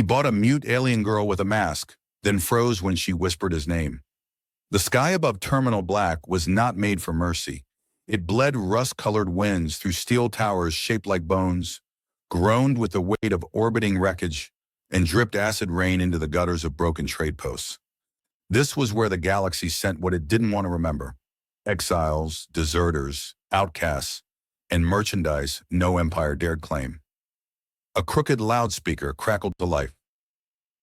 He bought a mute alien girl with a mask, then froze when she whispered his name. The sky above Terminal Black was not made for mercy. It bled rust-colored winds through steel towers shaped like bones, groaned with the weight of orbiting wreckage, and dripped acid rain into the gutters of broken trade posts. This was where the galaxy sent what it didn't want to remember: exiles, deserters, outcasts, and merchandise no empire dared claim. A crooked loudspeaker crackled to life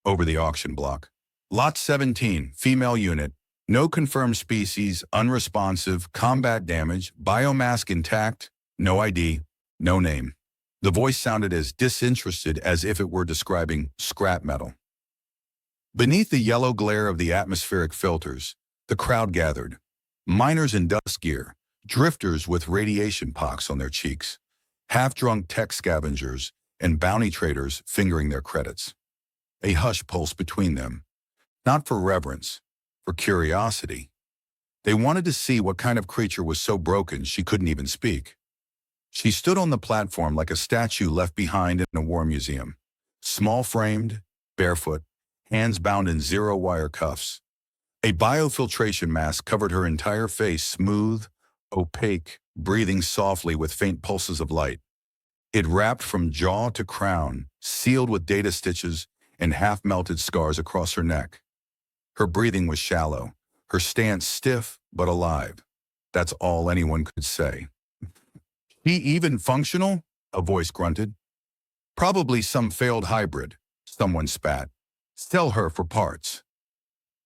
over the auction block. Lot 17, female unit, no confirmed species, unresponsive, combat damage, biomask intact, no ID, no name. The voice sounded as disinterested as if it were describing scrap metal. Beneath the yellow glare of the atmospheric filters, the crowd gathered. Miners in dust gear, drifters with radiation pox on their cheeks, half-drunk tech scavengers, and bounty traders fingering their credits. A hush pulsed between them, not for reverence, for curiosity. They wanted to see what kind of creature was so broken she couldn't even speak. She stood on the platform like a statue left behind in a war museum, small-framed, barefoot, hands bound in zero-wire cuffs. A biofiltration mask covered her entire face, smooth, opaque, breathing softly with faint pulses of light. It wrapped from jaw to crown, sealed with data stitches and half-melted scars across her neck. Her breathing was shallow, her stance stiff but alive. That's all anyone could say. "She even functional?" a voice grunted. "Probably some failed hybrid," someone spat. "Sell her for parts."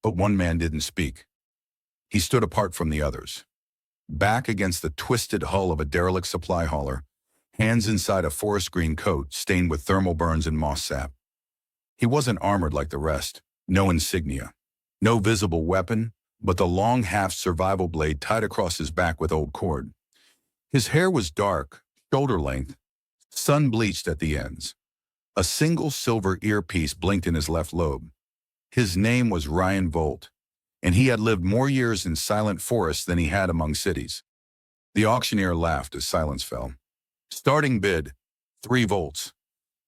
But one man didn't speak. He stood apart from the others, back against the twisted hull of a derelict supply hauler, hands inside a forest green coat stained with thermal burns and moss sap. He wasn't armored like the rest, no insignia, no visible weapon, but the long half-survival blade tied across his back with old cord. His hair was dark, shoulder-length, sun-bleached at the ends. A single silver earpiece blinked in his left lobe. His name was Ryan Volt, and he had lived more years in silent forests than he had among cities. The auctioneer laughed as silence fell. "Starting bid, 3 volts.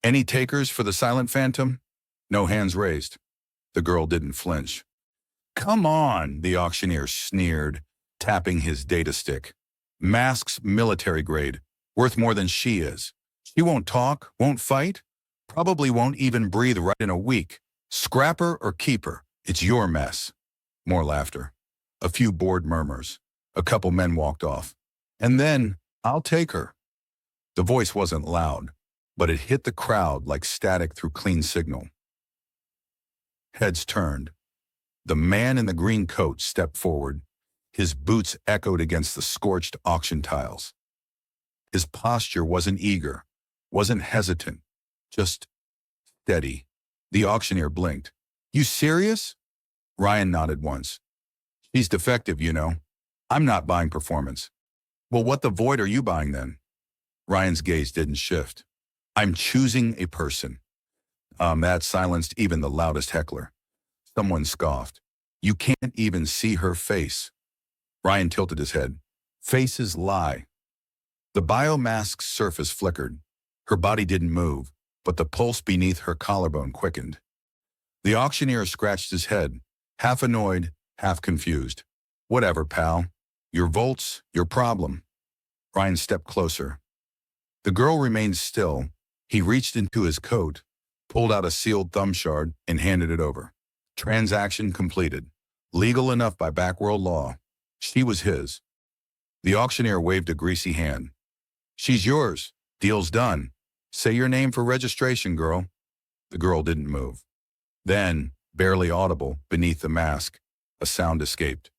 Any takers for the silent phantom?" No hands raised. The girl didn't flinch. "Come on," the auctioneer sneered, tapping his data stick. "Mask's military grade, worth more than she is. She won't talk, won't fight, probably won't even breathe right in a week. Scrap her or keep her. It's your mess." More laughter. A few bored murmurs. A couple men walked off. "And then, I'll take her." The voice wasn't loud, but it hit the crowd like static through clean signal. Heads turned. The man in the green coat stepped forward. His boots echoed against the scorched auction tiles. His posture wasn't eager, wasn't hesitant, just steady. The auctioneer blinked. "You serious?" Ryan nodded once. "She's defective, you know. I'm not buying performance." "Well, what the void are you buying then?" Ryan's gaze didn't shift. "I'm choosing a person." That silenced even the loudest heckler. Someone scoffed. "You can't even see her face." Ryan tilted his head. "Faces lie." The biomask's surface flickered. Her body didn't move, but the pulse beneath her collarbone quickened. The auctioneer scratched his head, half annoyed, half confused. "Whatever, pal. Your volts, your problem." Ryan stepped closer. The girl remained still. He reached into his coat, pulled out a sealed thumb shard, and handed it over. Transaction completed. Legal enough by backworld law. She was his. The auctioneer waved a greasy hand. "She's yours. Deal's done. Say your name for registration, girl." The girl didn't move. Then, barely audible, beneath the mask, a sound escaped.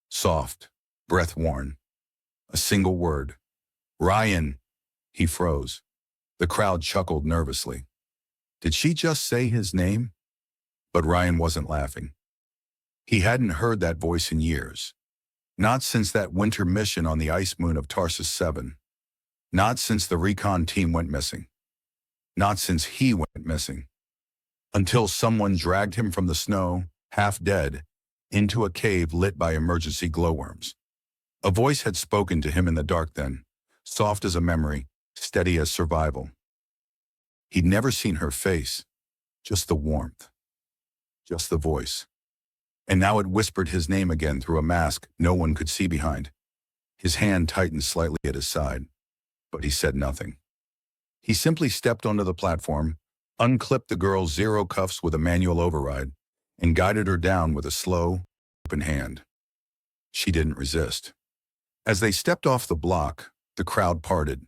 Soft, breath-worn. A single word. "Ryan." He froze. The crowd chuckled nervously. Did she just say his name? But Ryan wasn't laughing. He hadn't heard that voice in years. Not since that winter mission on the ice moon of Tarsus 7. Not since the recon team went missing. Not since he went missing. Until someone dragged him from the snow, half dead, into a cave lit by emergency glowworms. A voice had spoken to him in the dark then, soft as a memory, steady as survival. He'd never seen her face, just the warmth, just the voice. And now it whispered his name again through a mask no one could see behind. His hand tightened slightly at his side, but he said nothing. He simply stepped onto the platform, unclipped the girl's zero cuffs with a manual override, and guided her down with a slow, open hand. She didn't resist. As they stepped off the block, the crowd parted.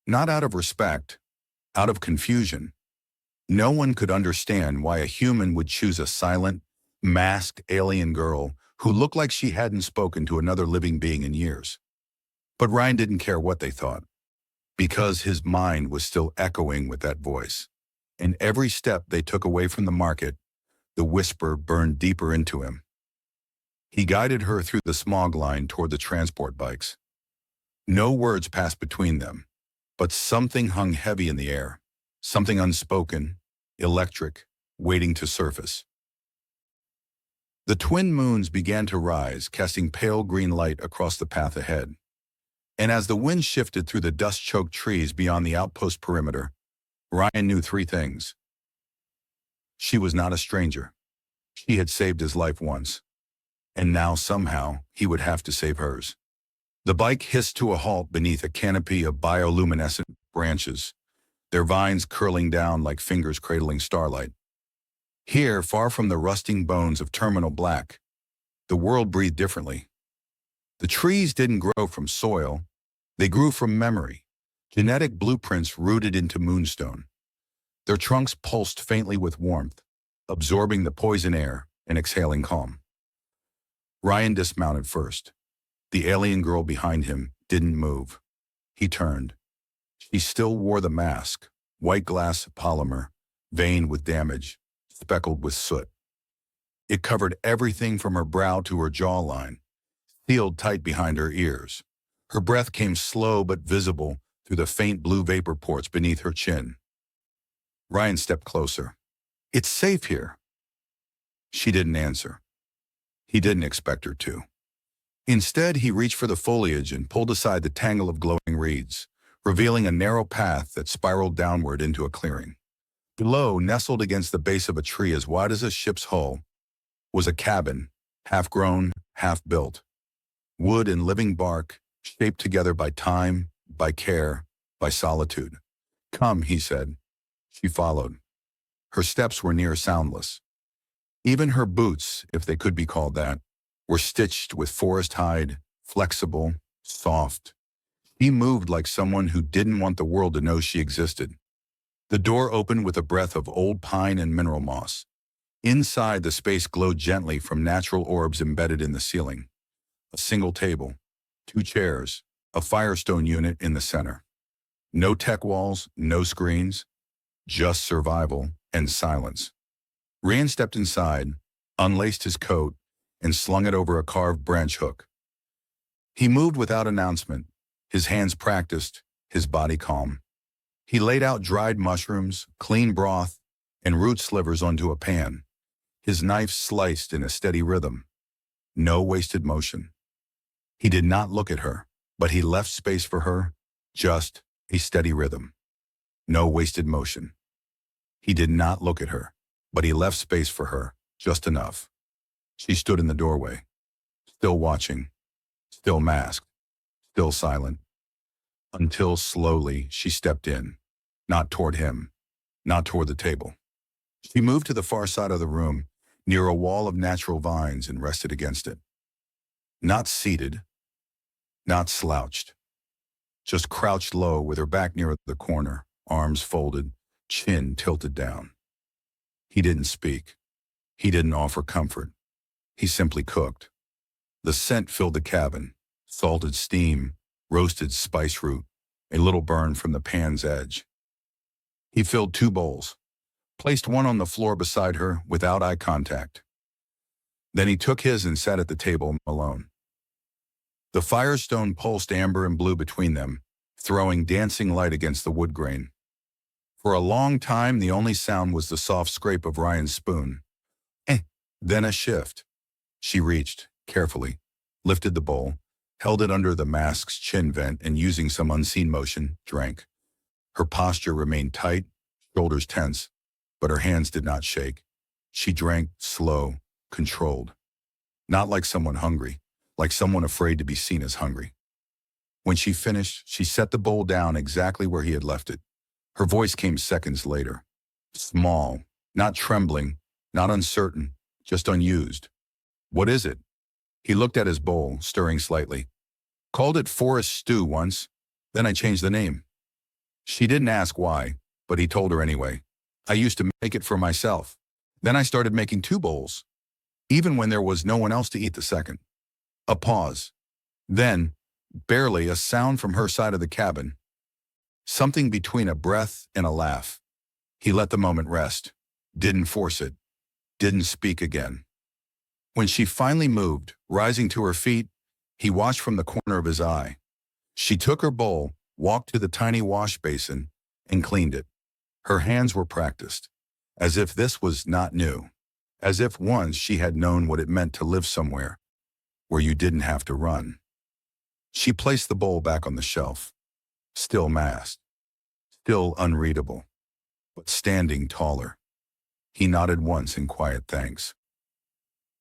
Not out of respect, out of confusion. No one could understand why a human would choose a silent, masked alien girl who looked like she hadn't spoken to another living being in years. But Ryan didn't care what they thought, because his mind was still echoing with that voice. And every step they took away from the market, the whisper burned deeper into him. He guided her through the smog line toward the transport bikes. No words passed between them, but something hung heavy in the air, something unspoken, electric, waiting to surface. The twin moons began to rise, casting pale green light across the path ahead. And as the wind shifted through the dust-choked trees beyond the outpost perimeter, Ryan knew three things. She was not a stranger. She had saved his life once. And now, somehow, he would have to save hers. The bike hissed to a halt beneath a canopy of bioluminescent branches, their vines curling down like fingers cradling starlight. Here, far from the rusting bones of terminal black, the world breathed differently. The trees didn't grow from soil, they grew from memory, genetic blueprints rooted into moonstone. Their trunks pulsed faintly with warmth, absorbing the poison air and exhaling calm. Ryan dismounted first. The alien girl behind him didn't move. He turned. She still wore the mask, white glass polymer, veined with damage, speckled with soot. It covered everything from her brow to her jawline, sealed tight behind her ears. Her breath came slow but visible through the faint blue vapor ports beneath her chin. Ryan stepped closer. "It's safe here." She didn't answer. He didn't expect her to. Instead, he reached for the foliage and pulled aside the tangle of glowing reeds, revealing a narrow path that spiraled downward into a clearing. Below, nestled against the base of a tree as wide as a ship's hull, was a cabin, half-grown, half-built. Wood and living bark, shaped together by time, by care, by solitude. "Come," he said. She followed. Her steps were near soundless. Even her boots, if they could be called that, were stitched with forest hide, flexible, soft. He moved like someone who didn't want the world to know she existed. The door opened with a breath of old pine and mineral moss. Inside, the space glowed gently from natural orbs embedded in the ceiling. A single table, 2 chairs, a Firestone unit in the center. No tech walls, no screens, just survival and silence. Ryan stepped inside, unlaced his coat, and slung it over a carved branch hook. He moved without announcement, his hands practiced, his body calm. He laid out dried mushrooms, clean broth, and root slivers onto a pan, his knife sliced in a steady rhythm. No wasted motion. He did not look at her, but he left space for her, just a steady rhythm. No wasted motion. He did not look at her, but he left space for her, just enough. She stood in the doorway, still watching, still masked, still silent, until slowly she stepped in, not toward him, not toward the table. She moved to the far side of the room, near a wall of natural vines, and rested against it. Not seated, not slouched, just crouched low with her back near the corner, arms folded, chin tilted down. He didn't speak. He didn't offer comfort. He simply cooked. The scent filled the cabin, salted steam, roasted spice root, a little burn from the pan's edge. He filled 2 bowls, placed one on the floor beside her without eye contact. Then he took his and sat at the table alone. The Firestone pulsed amber and blue between them, throwing dancing light against the wood grain. For a long time, the only sound was the soft scrape of Ryan's spoon. Then a shift. She reached, carefully, lifted the bowl, held it under the mask's chin vent, and using some unseen motion, drank. Her posture remained tight, shoulders tense, but her hands did not shake. She drank slow, controlled. Not like someone hungry, like someone afraid to be seen as hungry. When she finished, she set the bowl down exactly where he had left it. Her voice came seconds later. Small, not trembling, not uncertain, just unused. "What is it?" He looked at his bowl, stirring slightly. "Called it forest stew once, then I changed the name." She didn't ask why, but he told her anyway. "I used to make it for myself. Then I started making 2 bowls, even when there was no one else to eat the second." A pause. Then, barely a sound from her side of the cabin. Something between a breath and a laugh. He let the moment rest. Didn't force it. Didn't speak again. When she finally moved, rising to her feet, he watched from the corner of his eye. She took her bowl, walked to the tiny wash basin, and cleaned it. Her hands were practiced, as if this was not new, as if once she had known what it meant to live somewhere where you didn't have to run. She placed the bowl back on the shelf, still masked, still unreadable, but standing taller. He nodded once in quiet thanks.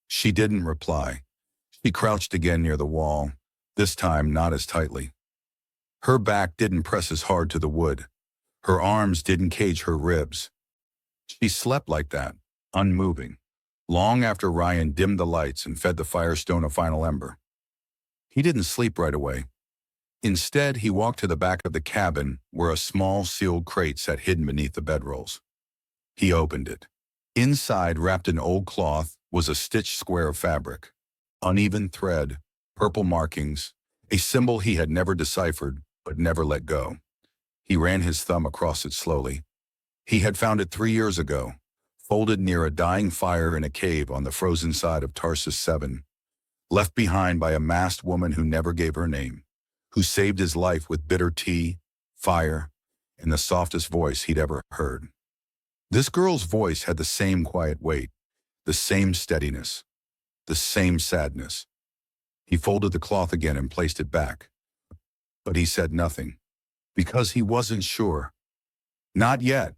She didn't reply. She crouched again near the wall, this time not as tightly. Her back didn't press as hard to the wood. Her arms didn't cage her ribs. She slept like that, unmoving, long after Ryan dimmed the lights and fed the firestone a final ember. He didn't sleep right away. Instead, he walked to the back of the cabin where a small sealed crate sat hidden beneath the bedrolls. He opened it. Inside, wrapped in old cloth, was a stitched square of fabric. Uneven thread, purple markings, a symbol he had never deciphered but never let go. He ran his thumb across it slowly. He had found it 3 years ago, folded near a dying fire in a cave on the frozen side of Tarsus 7, left behind by a masked woman who never gave her name, who saved his life with bitter tea, fire, and the softest voice he'd ever heard. This girl's voice had the same quiet weight, the same steadiness, the same sadness. He folded the cloth again and placed it back. But he said nothing, because he wasn't sure. Not yet,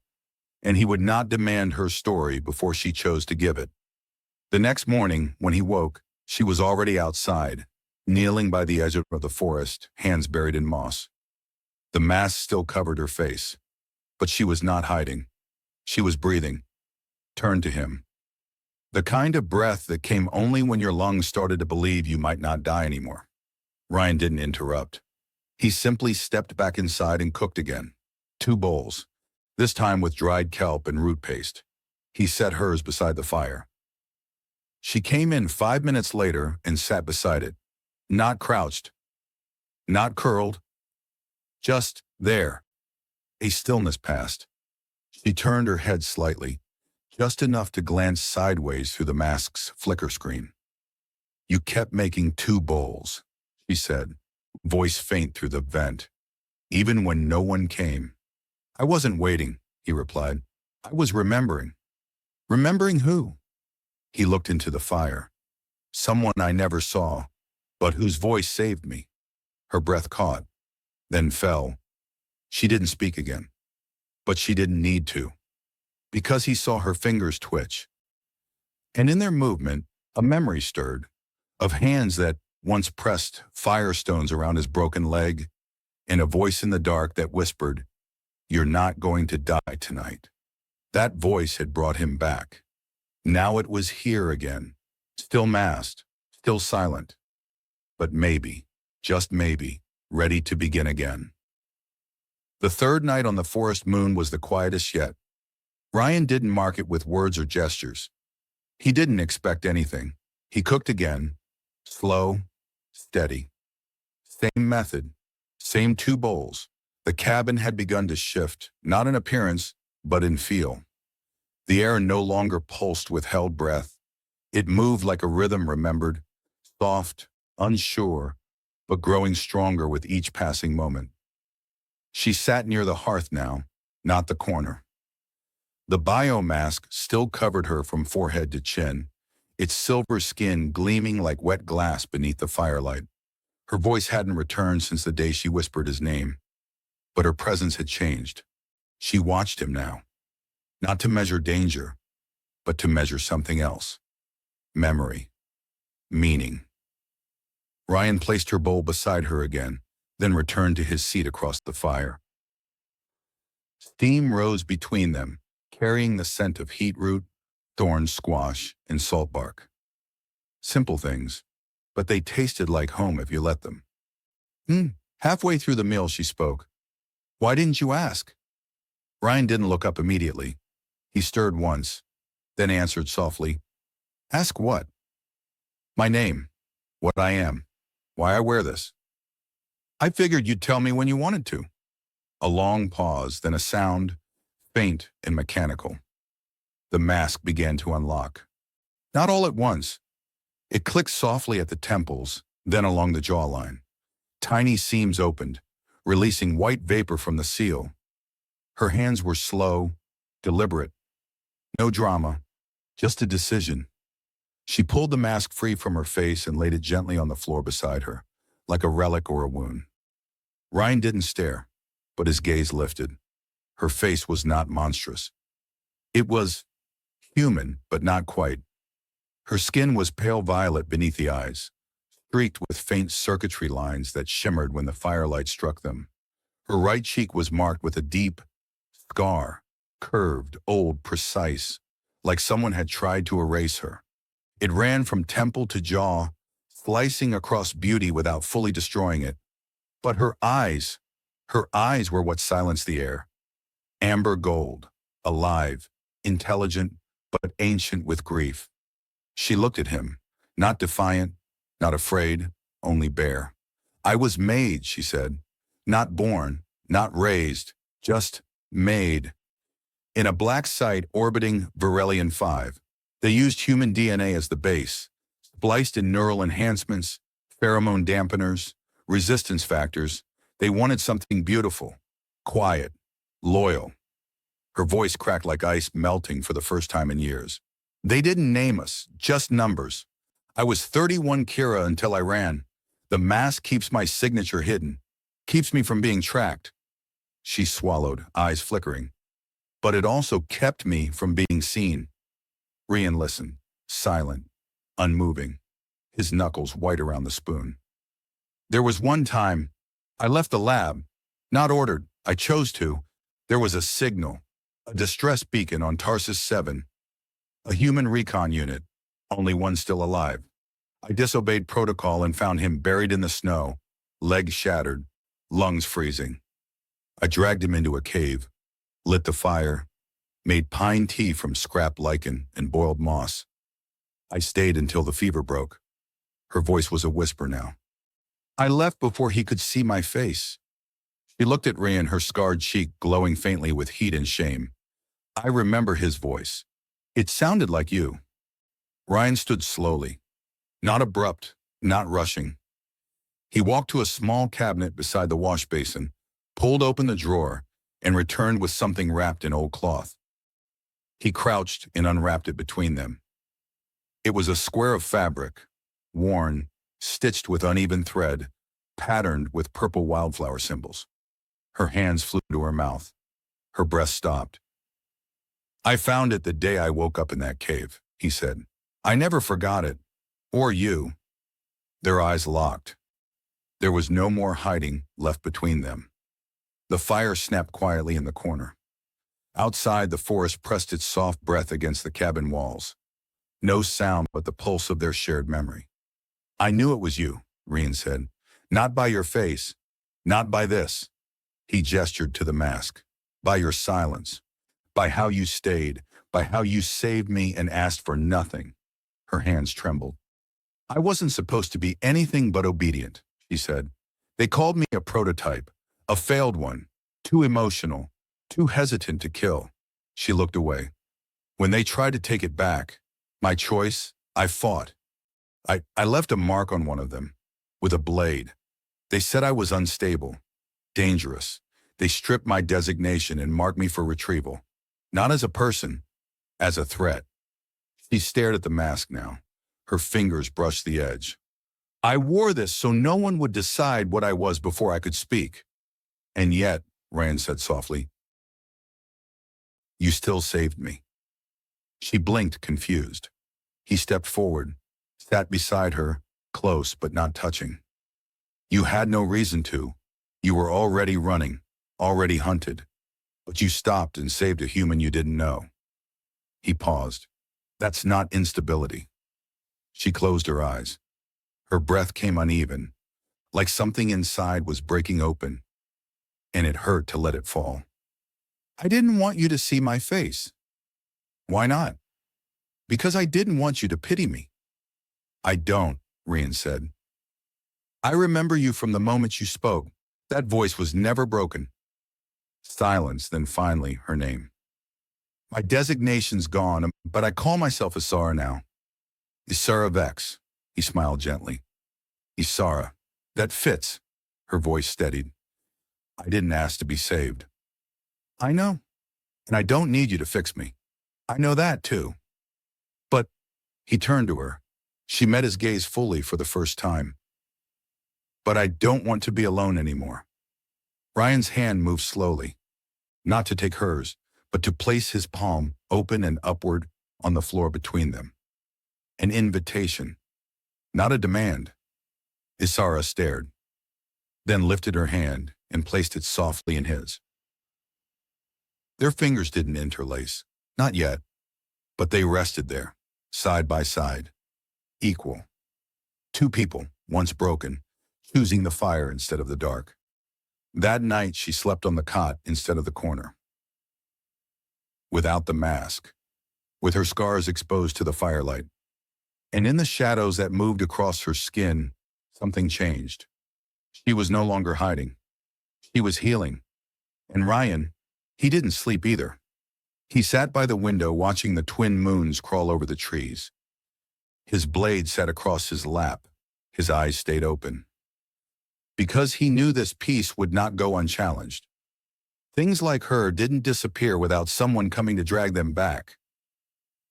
and he would not demand her story before she chose to give it. The next morning, when he woke, she was already outside, kneeling by the edge of the forest, hands buried in moss. The mask still covered her face, but she was not hiding. She was breathing, turned to him. The kind of breath that came only when your lungs started to believe you might not die anymore. Ryan didn't interrupt. He simply stepped back inside and cooked again. 2 bowls, this time with dried kelp and root paste. He set hers beside the fire. She came in 5 minutes later and sat beside it, not crouched, not curled, just there. A stillness passed. She turned her head slightly, just enough to glance sideways through the mask's flicker screen. "You kept making 2 bowls," she said, voice faint through the vent, "even when no one came." "I wasn't waiting," he replied. "I was remembering." "Remembering who?" He looked into the fire. "Someone I never saw, but whose voice saved me." Her breath caught, then fell. She didn't speak again, but she didn't need to, because he saw her fingers twitch. And in their movement, a memory stirred, of hands that once pressed firestones around his broken leg, and a voice in the dark that whispered, "You're not going to die tonight." That voice had brought him back. Now it was here again, still masked, still silent, but maybe, just maybe, ready to begin again. The 3rd night on the forest moon was the quietest yet. Ryan didn't mark it with words or gestures. He didn't expect anything. He cooked again, slow, steady. Same method, same 2 bowls. The cabin had begun to shift, not in appearance, but in feel. The air no longer pulsed with held breath. It moved like a rhythm remembered, soft, unsure, but growing stronger with each passing moment. She sat near the hearth now, not the corner. The biomask still covered her from forehead to chin, its silver skin gleaming like wet glass beneath the firelight. Her voice hadn't returned since the day she whispered his name, but her presence had changed. She watched him now. Not to measure danger, but to measure something else. Memory. Meaning. Ryan placed her bowl beside her again, then returned to his seat across the fire. Steam rose between them, carrying the scent of heat root, thorn squash, and salt bark. Simple things, but they tasted like home if you let them. Halfway through the meal, she spoke. Why didn't you ask? Ryan didn't look up immediately. He stirred once, then answered softly, Ask what? My name, what I am, why I wear this. I figured you'd tell me when you wanted to. A long pause, then a sound, faint and mechanical. The mask began to unlock. Not all at once. It clicked softly at the temples, then along the jawline. Tiny seams opened, releasing white vapor from the seal. Her hands were slow, deliberate. No drama, just a decision. She pulled the mask free from her face and laid it gently on the floor beside her, like a relic or a wound. Ryan didn't stare, but his gaze lifted. Her face was not monstrous. It was human, but not quite. Her skin was pale violet beneath the eyes, streaked with faint circuitry lines that shimmered when the firelight struck them. Her right cheek was marked with a deep scar, curved, old, precise, like someone had tried to erase her. It ran from temple to jaw, slicing across beauty without fully destroying it. But her eyes were what silenced the air. Amber gold, alive, intelligent, but ancient with grief. She looked at him, not defiant, not afraid, only bare. I was made, she said. Not born, not raised, just made. In a black site orbiting Varelian 5, they used human DNA as the base, spliced in neural enhancements, pheromone dampeners, resistance factors. They wanted something beautiful, quiet, loyal. Her voice cracked like ice melting for the first time in years. They didn't name us, just numbers. I was 31 Kira until I ran. The mask keeps my signature hidden, keeps me from being tracked. She swallowed, eyes flickering. But it also kept me from being seen. Rian listened, silent, unmoving, his knuckles white around the spoon. There was one time, I left the lab, not ordered, I chose to. There was a signal, a distress beacon on Tarsus 7, a human recon unit, only one still alive. I disobeyed protocol and found him buried in the snow, legs shattered, lungs freezing. I dragged him into a cave, lit the fire, made pine tea from scrap lichen and boiled moss. I stayed until the fever broke. Her voice was a whisper now. I left before he could see my face. She looked at Rian, her scarred cheek glowing faintly with heat and shame. I remember his voice. It sounded like you. Ryan stood slowly, not abrupt, not rushing. He walked to a small cabinet beside the wash basin, pulled open the drawer, and returned with something wrapped in old cloth. He crouched and unwrapped it between them. It was a square of fabric, worn, stitched with uneven thread, patterned with purple wildflower symbols. Her hands flew to her mouth. Her breath stopped. I found it the day I woke up in that cave, he said. I never forgot it. Or you. Their eyes locked. There was no more hiding left between them. The fire snapped quietly in the corner. Outside, the forest pressed its soft breath against the cabin walls. No sound but the pulse of their shared memory. I knew it was you, Rian said. Not by your face. Not by this. He gestured to the mask. By your silence. By how you stayed. By how you saved me and asked for nothing. Her hands trembled. I wasn't supposed to be anything but obedient, she said. They called me a prototype, a failed one, too emotional, too hesitant to kill. She looked away. When they tried to take it back, my choice, I fought. I left a mark on one of them, with a blade. They said I was unstable, dangerous. They stripped my designation and marked me for retrieval. Not as a person, as a threat. She stared at the mask now. Her fingers brushed the edge. I wore this so no one would decide what I was before I could speak. And yet, Rand said softly, You still saved me." She blinked, confused. He stepped forward, sat beside her, close but not touching. "You had no reason to. You were already running, already hunted. But you stopped and saved a human you didn't know." He paused. "That's not instability." She closed her eyes. Her breath came uneven, like something inside was breaking open, and it hurt to let it fall. "I didn't want you to see my face." "Why not?" "Because I didn't want you to pity me." "I don't," Rian said. "I remember you from the moment you spoke. That voice was never broken." Silence, then finally her name. "My designation's gone, but I call myself Isara now." "Isara Vex," he smiled gently. "Isara, that fits." Her voice steadied. "I didn't ask to be saved." "I know, and I don't need you to fix me. I know that too." "But," he turned to her. She met his gaze fully for the first time. "But I don't want to be alone anymore." Ryan's hand moved slowly, not to take hers, but to place his palm, open and upward, on the floor between them. An invitation, not a demand. Isara stared, then lifted her hand and placed it softly in his. Their fingers didn't interlace, not yet, but they rested there, side by side, equal. Two people, once broken, choosing the fire instead of the dark. That night she slept on the cot instead of the corner. Without the mask, with her scars exposed to the firelight. And in the shadows that moved across her skin, something changed. She was no longer hiding. She was healing. And Ryan, he didn't sleep either. He sat by the window watching the twin moons crawl over the trees. His blade sat across his lap. His eyes stayed open. Because he knew this peace would not go unchallenged. Things like her didn't disappear without someone coming to drag them back.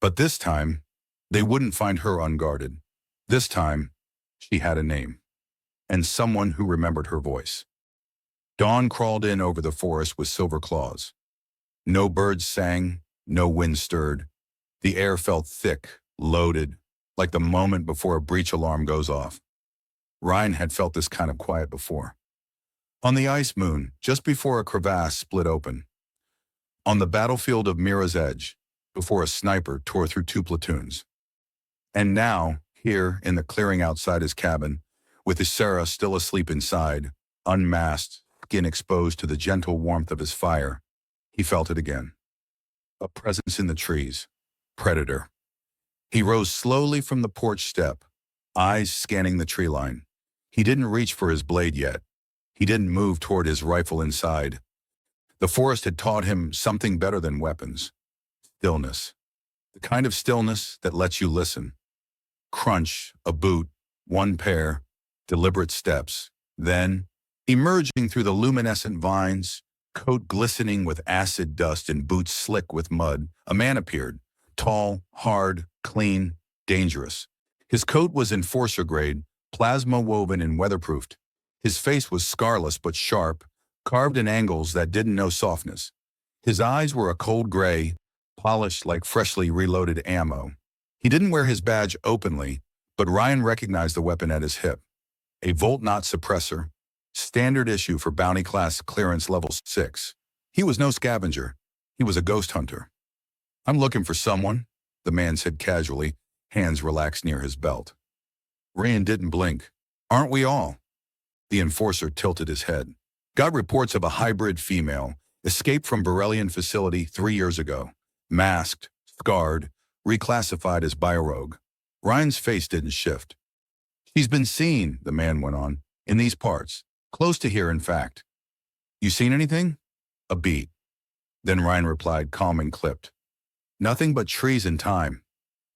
But this time, they wouldn't find her unguarded. This time, she had a name, and someone who remembered her voice. Dawn crawled in over the forest with silver claws. No birds sang, no wind stirred. The air felt thick, loaded, like the moment before a breach alarm goes off. Ryan had felt this kind of quiet before. On the ice moon, just before a crevasse split open. On the battlefield of Mira's Edge, before a sniper tore through two platoons. And now, here in the clearing outside his cabin, with Isara still asleep inside, unmasked, skin exposed to the gentle warmth of his fire, he felt it again. A presence in the trees. Predator. He rose slowly from the porch step, eyes scanning the tree line. He didn't reach for his blade yet. He didn't move toward his rifle inside. The forest had taught him something better than weapons. Stillness. The kind of stillness that lets you listen. Crunch, a boot, one pair, deliberate steps. Then, emerging through the luminescent vines, coat glistening with acid dust and boots slick with mud, a man appeared. Tall, hard, clean, dangerous. His coat was enforcer grade, plasma woven and weatherproofed. His face was scarless but sharp, carved in angles that didn't know softness. His eyes were a cold gray, polished like freshly reloaded ammo. He didn't wear his badge openly, but Ryan recognized the weapon at his hip. A Volt-Knot suppressor, standard issue for bounty class clearance level 6. He was no scavenger. He was a ghost hunter. "I'm looking for someone," the man said casually, hands relaxed near his belt. Ryan didn't blink. "Aren't we all?" The enforcer tilted his head. "Got reports of a hybrid female, escaped from Borellian facility 3 years ago. Masked, scarred, reclassified as biorogue." Ryan's face didn't shift. "She's been seen," the man went on, "in these parts. Close to here, in fact." "You seen anything?" A beat. Then Ryan replied, calm and clipped. "Nothing but trees and time."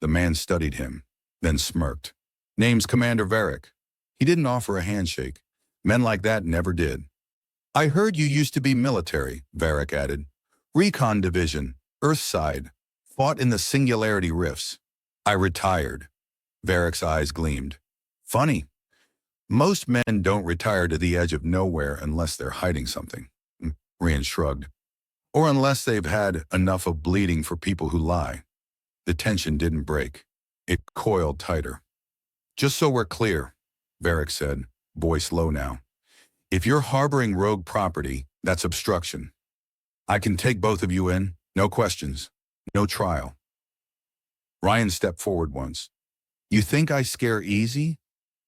The man studied him, then smirked. "Name's Commander Varric." He didn't offer a handshake. Men like that never did. "I heard you used to be military," Varric added. "Recon Division, Earthside, fought in the Singularity Rifts." "I retired." Varric's eyes gleamed. "Funny. Most men don't retire to the edge of nowhere unless they're hiding something." Rian shrugged. Or unless they've had enough of bleeding for people who lie. The tension didn't break. It coiled tighter. Just so we're clear, Varric said, voice low now. If you're harboring rogue property, that's obstruction. I can take both of you in, no questions, no trial. Ryan stepped forward once. You think I scare easy?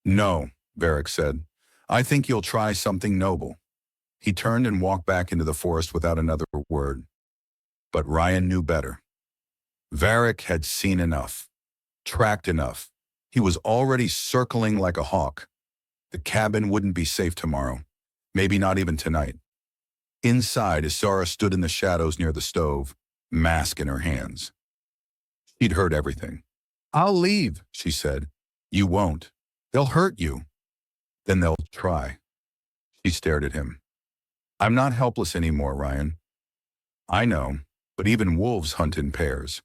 No, Varric said. I think you'll try something noble. He turned and walked back into the forest without another word. But Ryan knew better. Varric had seen enough, tracked enough. He was already circling like a hawk. The cabin wouldn't be safe tomorrow, maybe not even tonight. Inside, Isara stood in the shadows near the stove, mask in her hands. She'd heard everything. I'll leave, she said. You won't. They'll hurt you. Then they'll try. She stared at him. I'm not helpless anymore, Ryan. I know, but even wolves hunt in pairs.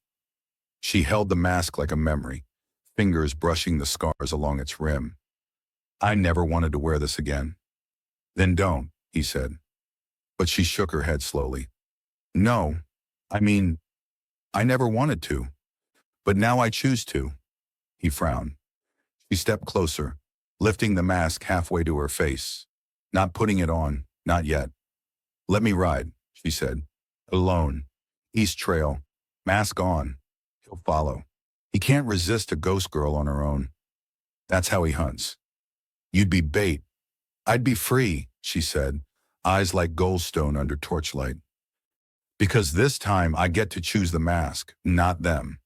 She held the mask like a memory, fingers brushing the scars along its rim. I never wanted to wear this again. Then don't, he said. But she shook her head slowly. No, I mean, I never wanted to. But now I choose to. He frowned. She stepped closer, lifting the mask halfway to her face. Not putting it on, not yet. Let me ride, she said. Alone. East Trail. Mask on. He'll follow. He can't resist a ghost girl on her own. That's how he hunts. You'd be bait. I'd be free, she said, eyes like goldstone under torchlight. Because this time I get to choose the mask, not them.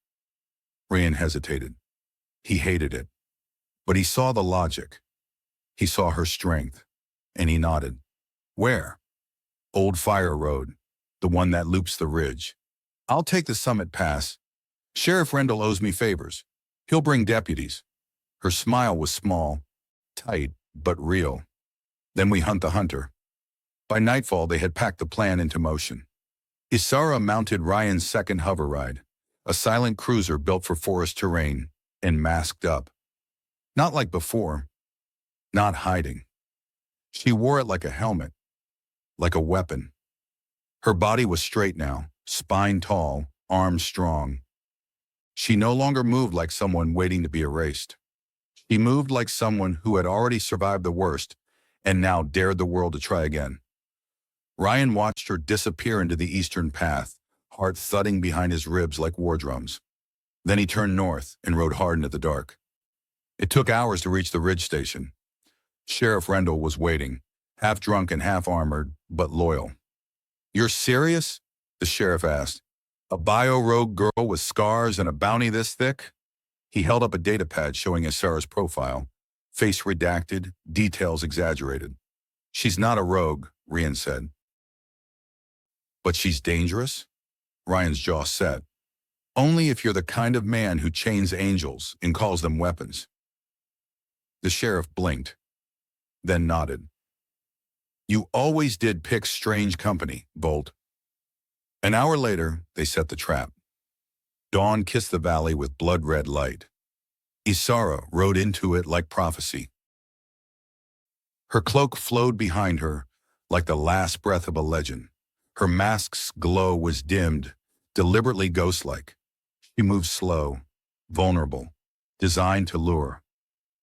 Ryan hesitated. He hated it. But he saw the logic. He saw her strength. And he nodded. Where? Old Fire Road, the one that loops the ridge. I'll take the summit pass. Sheriff Rendell owes me favors. He'll bring deputies. Her smile was small, tight, but real. Then we hunt the hunter. By nightfall, they had packed the plan into motion. Isara mounted Ryan's second hover ride, a silent cruiser built for forest terrain, and masked up. Not like before. Not hiding. She wore it like a helmet, like a weapon. Her body was straight now, spine tall, arms strong. She no longer moved like someone waiting to be erased. She moved like someone who had already survived the worst and now dared the world to try again. Ryan watched her disappear into the eastern path, heart thudding behind his ribs like war drums. Then he turned north and rode hard into the dark. It took hours to reach the ridge station. Sheriff Rendell was waiting, half drunk and half armored, but loyal. You're serious? The sheriff asked. A bio-rogue girl with scars and a bounty this thick? He held up a data pad showing Isara's profile, face redacted, details exaggerated. She's not a rogue, Ryan said. But she's dangerous? Ryan's jaw set. Only if you're the kind of man who chains angels and calls them weapons. The sheriff blinked, then nodded. You always did pick strange company, Bolt. An hour later, they set the trap. Dawn kissed the valley with blood-red light. Isara rode into it like prophecy. Her cloak flowed behind her like the last breath of a legend. Her mask's glow was dimmed, deliberately ghost-like. She moved slow, vulnerable, designed to lure.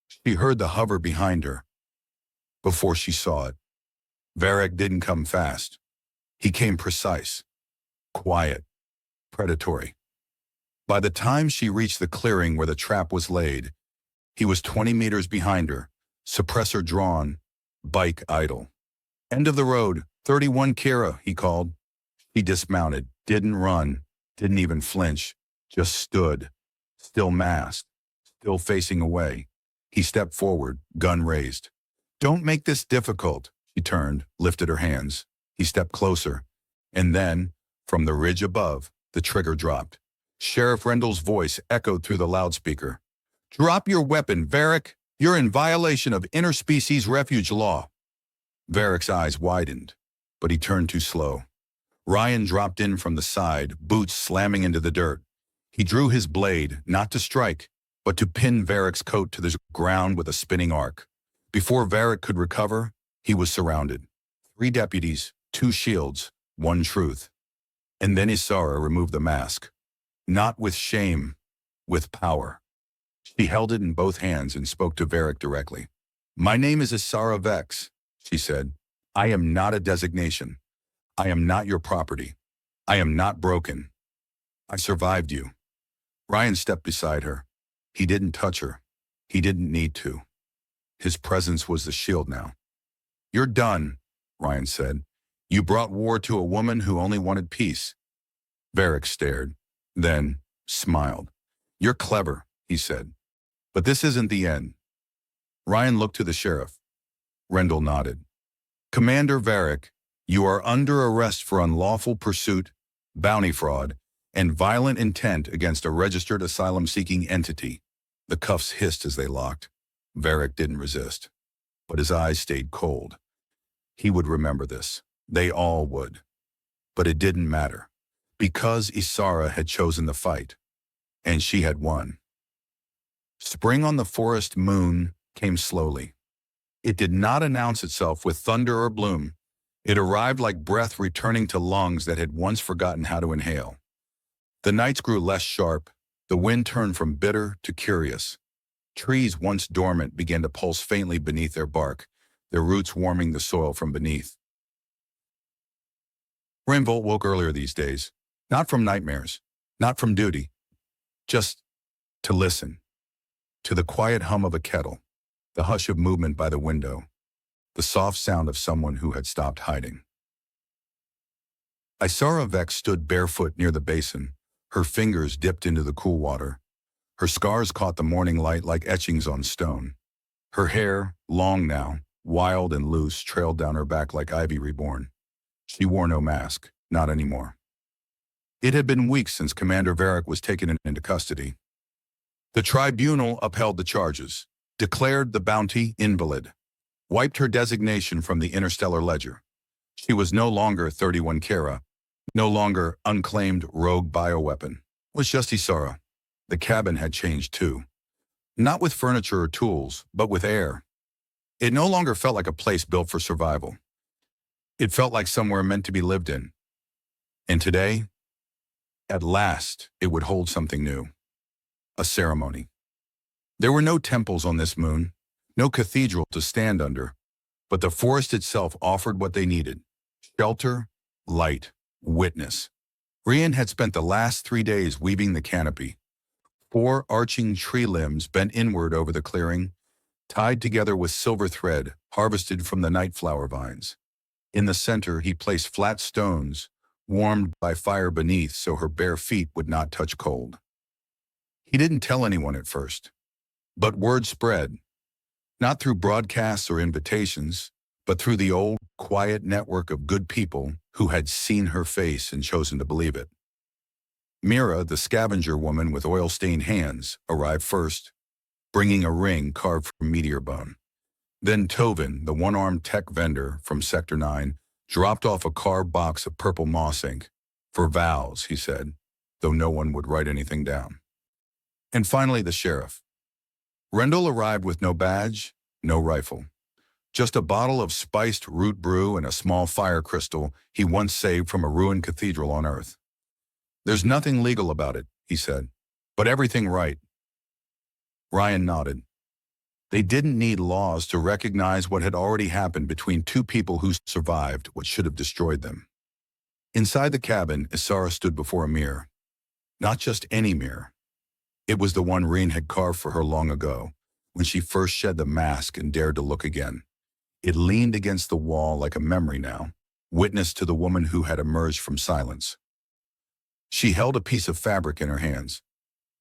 She heard the hover behind her. Before she saw it, Varric didn't come fast. He came precise, quiet, predatory. By the time she reached the clearing where the trap was laid, he was 20 meters behind her, suppressor drawn, bike idle. End of the road, 31 Kira, he called. He dismounted, didn't run, didn't even flinch, just stood, still masked, still facing away. He stepped forward, gun raised. Don't make this difficult. She turned, lifted her hands. He stepped closer. And then, from the ridge above, the trigger dropped. Sheriff Rendell's voice echoed through the loudspeaker. Drop your weapon, Varric. You're in violation of interspecies refuge law. Varric's eyes widened, but he turned too slow. Ryan dropped in from the side, boots slamming into the dirt. He drew his blade, not to strike, but to pin Varric's coat to the ground with a spinning arc. Before Varric could recover, he was surrounded. 3 deputies, 2 shields, 1 truth. And then Isara removed the mask. Not with shame, with power. She held it in both hands and spoke to Varric directly. "My name is Isara Vex," she said. "I am not a designation. I am not your property. I am not broken. I survived you." Ryan stepped beside her. He didn't touch her. He didn't need to. His presence was the shield now. "You're done," Ryan said. "You brought war to a woman who only wanted peace." Varric stared, then smiled. "You're clever," he said. "But this isn't the end." Ryan looked to the sheriff. Rendell nodded. "Commander Varric, you are under arrest for unlawful pursuit, bounty fraud, and violent intent against a registered asylum-seeking entity." The cuffs hissed as they locked. Varric didn't resist, but his eyes stayed cold. He would remember this. They all would. But it didn't matter, because Isara had chosen the fight, and she had won. Spring on the forest moon came slowly. It did not announce itself with thunder or bloom. It arrived like breath returning to lungs that had once forgotten how to inhale. The nights grew less sharp. The wind turned from bitter to curious. Trees once dormant began to pulse faintly beneath their bark, their roots warming the soil from beneath. Rainbolt woke earlier these days, not from nightmares, not from duty, just to listen, to the quiet hum of a kettle, the hush of movement by the window, the soft sound of someone who had stopped hiding. Isara Vex stood barefoot near the basin, her fingers dipped into the cool water. Her scars caught the morning light like etchings on stone. Her hair, long now, wild and loose, trailed down her back like ivy reborn. She wore no mask, not anymore. It had been weeks since Commander Varric was taken into custody. The tribunal upheld the charges, declared the bounty invalid, wiped her designation from the interstellar ledger. She was no longer 31 Kara, no longer unclaimed rogue bioweapon. It was just Isara. The cabin had changed too. Not with furniture or tools, but with air. It no longer felt like a place built for survival. It felt like somewhere meant to be lived in. And today, at last, it would hold something new. A ceremony. There were no temples on this moon, no cathedral to stand under, but the forest itself offered what they needed: shelter, light, witness. Rian had spent the last 3 days weaving the canopy. 4 arching tree limbs bent inward over the clearing, tied together with silver thread harvested from the night flower vines. In the center, he placed flat stones, warmed by fire beneath so her bare feet would not touch cold. He didn't tell anyone at first, but word spread, not through broadcasts or invitations, but through the old, quiet network of good people who had seen her face and chosen to believe it. Mira, the scavenger woman with oil-stained hands, arrived first, bringing a ring carved from meteor bone. Then Tovin, the one-armed tech vendor from Sector 9, dropped off a carved box of purple moss ink. "For vows," he said, though no one would write anything down. And finally the sheriff. Rendell arrived with no badge, no rifle. Just a bottle of spiced root brew and a small fire crystal he once saved from a ruined cathedral on Earth. "There's nothing legal about it," he said, "but everything right." Ryan nodded. They didn't need laws to recognize what had already happened between 2 people who survived what should have destroyed them. Inside the cabin, Isara stood before a mirror. Not just any mirror. It was the one Reen had carved for her long ago, when she first shed the mask and dared to look again. It leaned against the wall like a memory now, witness to the woman who had emerged from silence. She held a piece of fabric in her hands.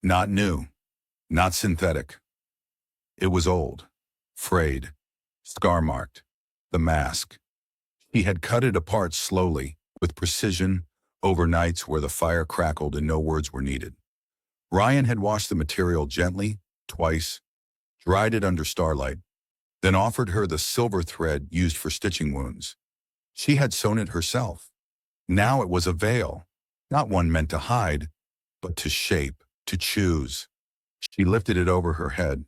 Not new, not synthetic. It was old, frayed, scar-marked. The mask. He had cut it apart slowly, with precision, over nights where the fire crackled and no words were needed. Ryan had washed the material gently, twice, dried it under starlight, then offered her the silver thread used for stitching wounds. She had sewn it herself. Now it was a veil, not one meant to hide, but to shape, to choose. She lifted it over her head.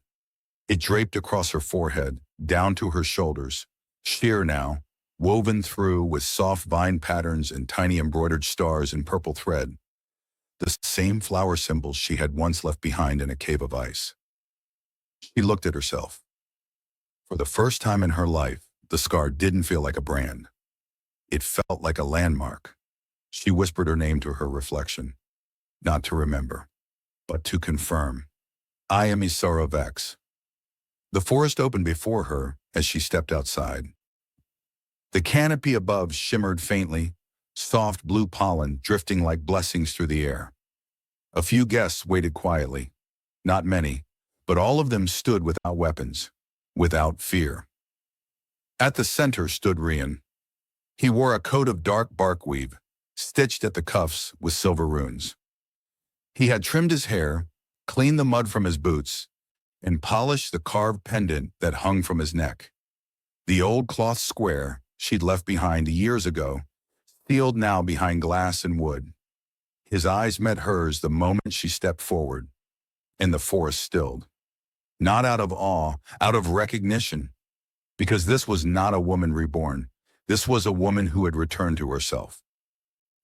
It draped across her forehead, down to her shoulders, sheer now, woven through with soft vine patterns and tiny embroidered stars in purple thread, the same flower symbols she had once left behind in a cave of ice. She looked at herself. For the first time in her life, the scar didn't feel like a brand. It felt like a landmark. She whispered her name to her reflection, not to remember, but to confirm. I am Isara Vex. The forest opened before her as she stepped outside. The canopy above shimmered faintly, soft blue pollen drifting like blessings through the air. A few guests waited quietly. Not many, but all of them stood without weapons, without fear. At the center stood Rian. He wore a coat of dark barkweave, stitched at the cuffs with silver runes. He had trimmed his hair, cleaned the mud from his boots, and polished the carved pendant that hung from his neck. The old cloth square she'd left behind years ago, sealed now behind glass and wood. His eyes met hers the moment she stepped forward, and the forest stilled. Not out of awe, out of recognition, because this was not a woman reborn. This was a woman who had returned to herself.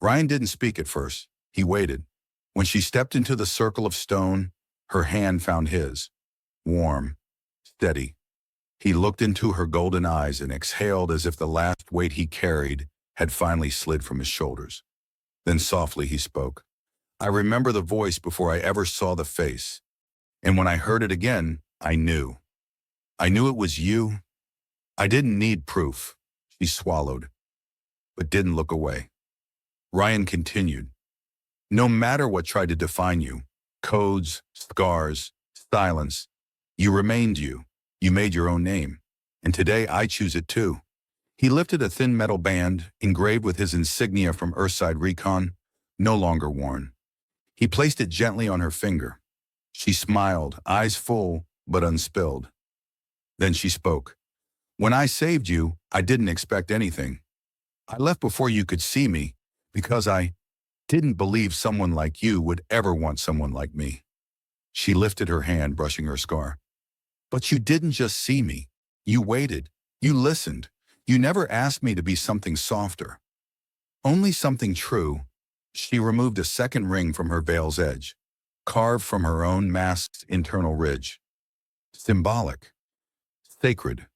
Ryan didn't speak at first. He waited. When she stepped into the circle of stone, her hand found his. Warm, steady. He looked into her golden eyes and exhaled as if the last weight he carried had finally slid from his shoulders. Then softly he spoke. I remember the voice before I ever saw the face. And when I heard it again, I knew. I knew it was you. I didn't need proof. She swallowed, but didn't look away. Ryan continued. No matter what tried to define you, codes, scars, silence, you remained you. You made your own name. And today I choose it too. He lifted a thin metal band, engraved with his insignia from Earthside Recon, no longer worn. He placed it gently on her finger. She smiled, eyes full, but unspilled. Then she spoke. When I saved you, I didn't expect anything. I left before you could see me, because I didn't believe someone like you would ever want someone like me. She lifted her hand, brushing her scar. But you didn't just see me. You waited. You listened. You never asked me to be something softer. Only something true. She removed a second ring from her veil's edge, carved from her own mask's internal ridge. Symbolic. Sacred.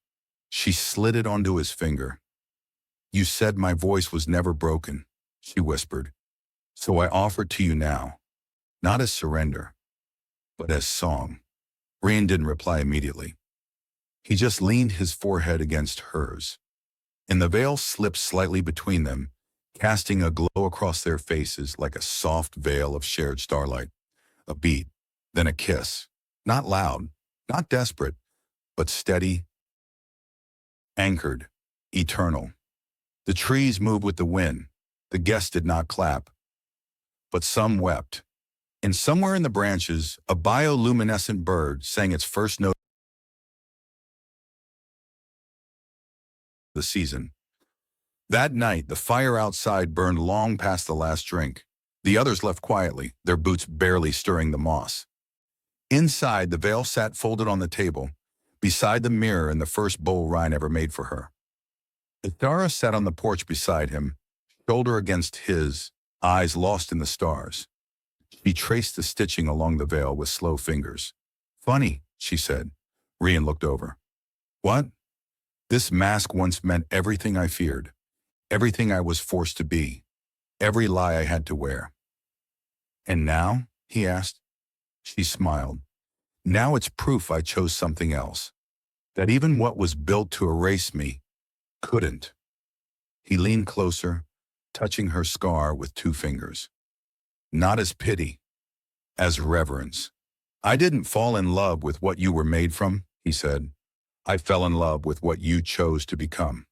She slid it onto his finger. You said my voice was never broken, she whispered. So I offer to you now, not as surrender, but as song. Rian didn't reply immediately. He just leaned his forehead against hers, and the veil slipped slightly between them, casting a glow across their faces like a soft veil of shared starlight. A beat, then a kiss. Not loud, not desperate, but steady, anchored, eternal. The trees moved with the wind. The guests did not clap, but some wept. And somewhere in the branches, a bioluminescent bird sang its first note of the season. That night, the fire outside burned long past the last drink. The others left quietly, their boots barely stirring the moss. Inside, the veil sat folded on the table, beside the mirror and the first bowl Ryan ever made for her. Isara sat on the porch beside him, shoulder against his, eyes lost in the stars. She traced the stitching along the veil with slow fingers. Funny, she said. Rian looked over. What? This mask once meant everything I feared, everything I was forced to be, every lie I had to wear. And now? He asked. She smiled. Now it's proof I chose something else, that even what was built to erase me couldn't. He leaned closer, touching her scar with 2 fingers. Not as pity, as reverence. I didn't fall in love with what you were made from, he said. I fell in love with what you chose to become.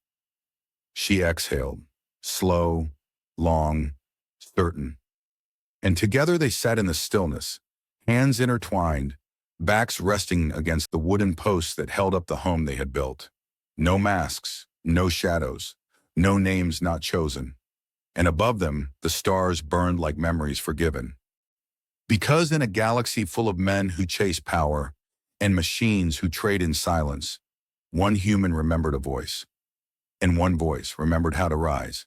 She exhaled, slow, long, certain. And together they sat in the stillness, hands intertwined, backs resting against the wooden posts that held up the home they had built. No masks, no shadows, no names not chosen. And above them, the stars burned like memories forgiven. Because in a galaxy full of men who chase power and machines who trade in silence, one human remembered a voice. and one voice remembered how to rise.